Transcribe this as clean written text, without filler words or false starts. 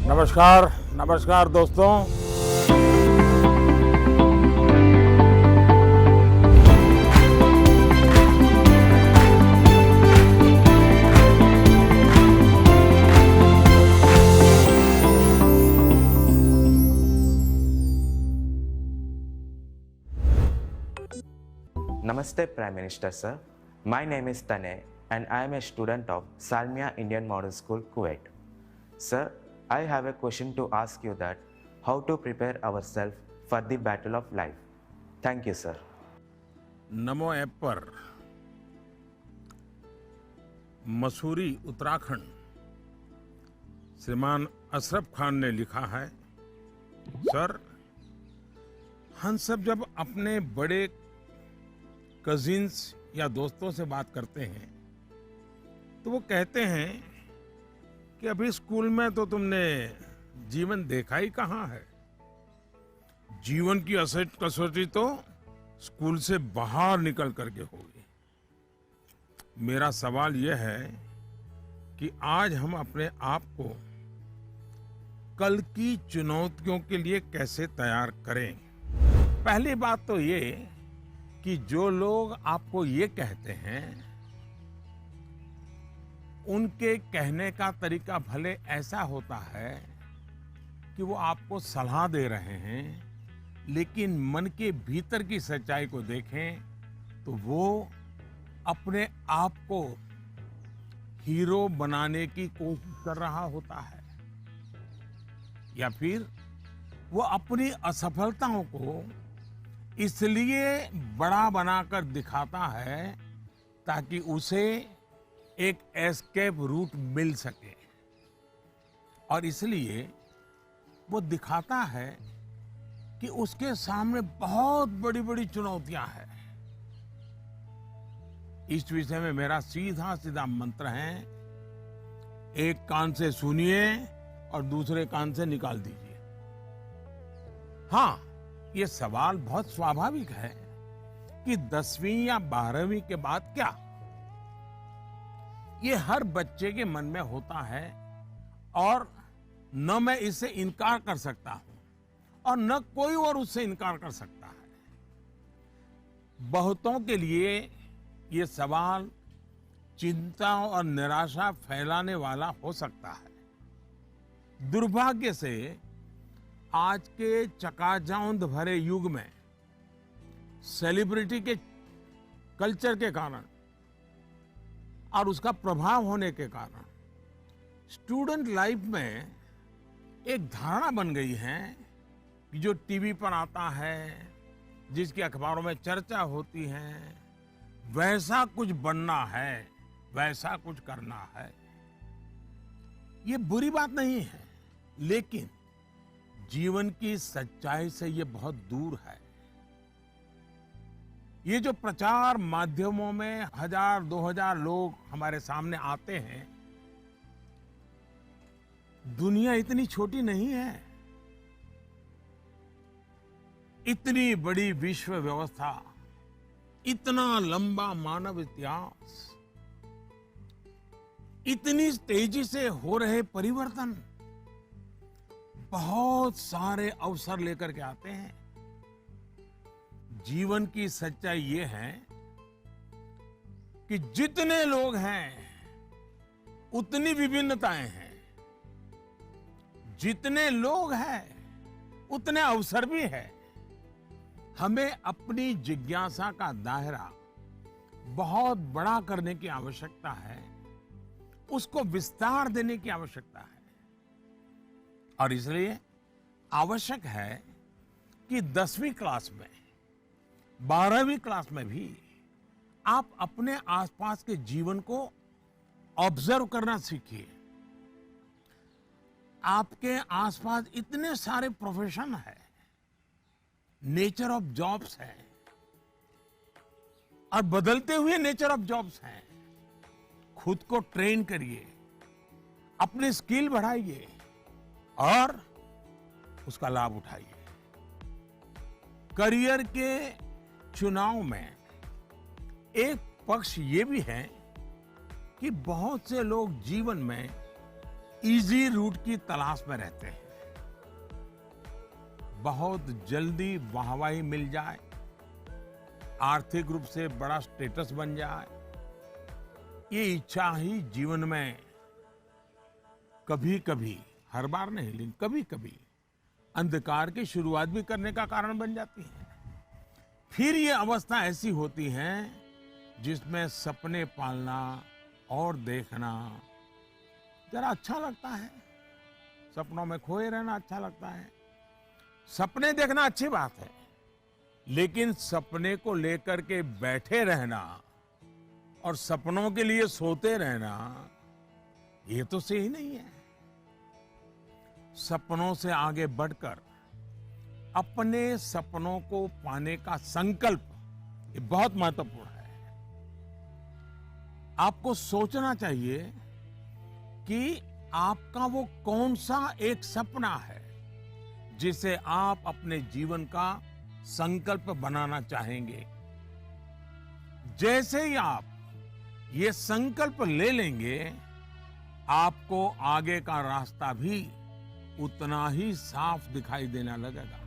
नमस्कार नमस्कार दोस्तों। Namaste Prime Minister Sir. My name is Tanay and I am a student of Salmia Indian Model School, Kuwait. Sir, I have a question to ask you that how to prepare ourselves for the battle of life. Thank you, sir. NaMo app पर मसूरी उत्तराखंड श्रीमान अशरफ खान ने लिखा है, sir हम सब जब अपने बड़े कजिन्स या दोस्तों से बात करते हैं तो वो कहते हैं कि अभी स्कूल में तो तुमने जीवन देखा ही कहाँ है। जीवन की असल कसौटी तो स्कूल से बाहर निकल करके होगी। मेरा सवाल यह है कि आज हम अपने आप को कल की चुनौतियों के लिए कैसे तैयार करें। पहली बात तो ये कि जो लोग आपको ये कहते हैं उनके कहने का तरीका भले ऐसा होता है कि वो आपको सलाह दे रहे हैं, लेकिन मन के भीतर की सच्चाई को देखें तो वो अपने आप को हीरो बनाने की कोशिश कर रहा होता है, या फिर वो अपनी असफलताओं को इसलिए बड़ा बनाकर दिखाता है ताकि उसे एक एस्केप रूट मिल सके, और इसलिए वो दिखाता है कि उसके सामने बहुत बड़ी बड़ी चुनौतियां हैं। इस विषय में मेरा सीधा सीधा मंत्र है, एक कान से सुनिए और दूसरे कान से निकाल दीजिए। हाँ, ये सवाल बहुत स्वाभाविक है कि 10वीं या 12वीं के बाद क्या। ये हर बच्चे के मन में होता है और न मैं इससे इनकार कर सकता हूं और न कोई और उससे इनकार कर सकता है। बहुतों के लिए ये सवाल चिंता और निराशा फैलाने वाला हो सकता है। दुर्भाग्य से आज के चकाचौंध भरे युग में सेलिब्रिटी के कल्चर के कारण और उसका प्रभाव होने के कारण स्टूडेंट लाइफ में एक धारणा बन गई है कि जो टीवी पर आता है, जिसकी अखबारों में चर्चा होती है, वैसा कुछ बनना है, वैसा कुछ करना है। ये बुरी बात नहीं है, लेकिन जीवन की सच्चाई से ये बहुत दूर है। ये जो प्रचार माध्यमों में 1000-2000 लोग हमारे सामने आते हैं, दुनिया इतनी छोटी नहीं है। इतनी बड़ी विश्व व्यवस्था, इतना लंबा मानव इतिहास, इतनी तेजी से हो रहे परिवर्तन बहुत सारे अवसर लेकर के आते हैं। जीवन की सच्चाई ये है कि जितने लोग हैं उतनी विभिन्नताएं हैं, जितने लोग हैं उतने अवसर भी है। हमें अपनी जिज्ञासा का दायरा बहुत बड़ा करने की आवश्यकता है, उसको विस्तार देने की आवश्यकता है, और इसलिए आवश्यक है कि 10वीं क्लास में, 12वीं क्लास में भी आप अपने आसपास के जीवन को ऑब्जर्व करना सीखिए। आपके आसपास इतने सारे प्रोफेशन है, नेचर ऑफ जॉब्स है और बदलते हुए नेचर ऑफ जॉब्स हैं। खुद को ट्रेन करिए, अपने स्किल बढ़ाइए और उसका लाभ उठाइए। करियर के चुनाव में एक पक्ष ये भी है कि बहुत से लोग जीवन में इजी रूट की तलाश में रहते हैं। बहुत जल्दी वाहवाही मिल जाए, आर्थिक रूप से बड़ा स्टेटस बन जाए, ये इच्छा ही जीवन में कभी कभी, हर बार नहीं लेकिन कभी कभी अंधकार की शुरुआत भी करने का कारण बन जाती है। फिर ये अवस्था ऐसी होती है जिसमें सपने पालना और देखना जरा अच्छा लगता है। सपनों में खोए रहना अच्छा लगता है। सपने देखना अच्छी बात है, लेकिन सपने को लेकर के बैठे रहना और सपनों के लिए सोते रहना, ये तो सही नहीं है। सपनों से आगे बढ़कर अपने सपनों को पाने का संकल्प, ये बहुत महत्वपूर्ण है। आपको सोचना चाहिए कि आपका वो कौन सा एक सपना है जिसे आप अपने जीवन का संकल्प बनाना चाहेंगे। जैसे ही आप ये संकल्प ले लेंगे, आपको आगे का रास्ता भी उतना ही साफ दिखाई देने लगेगा।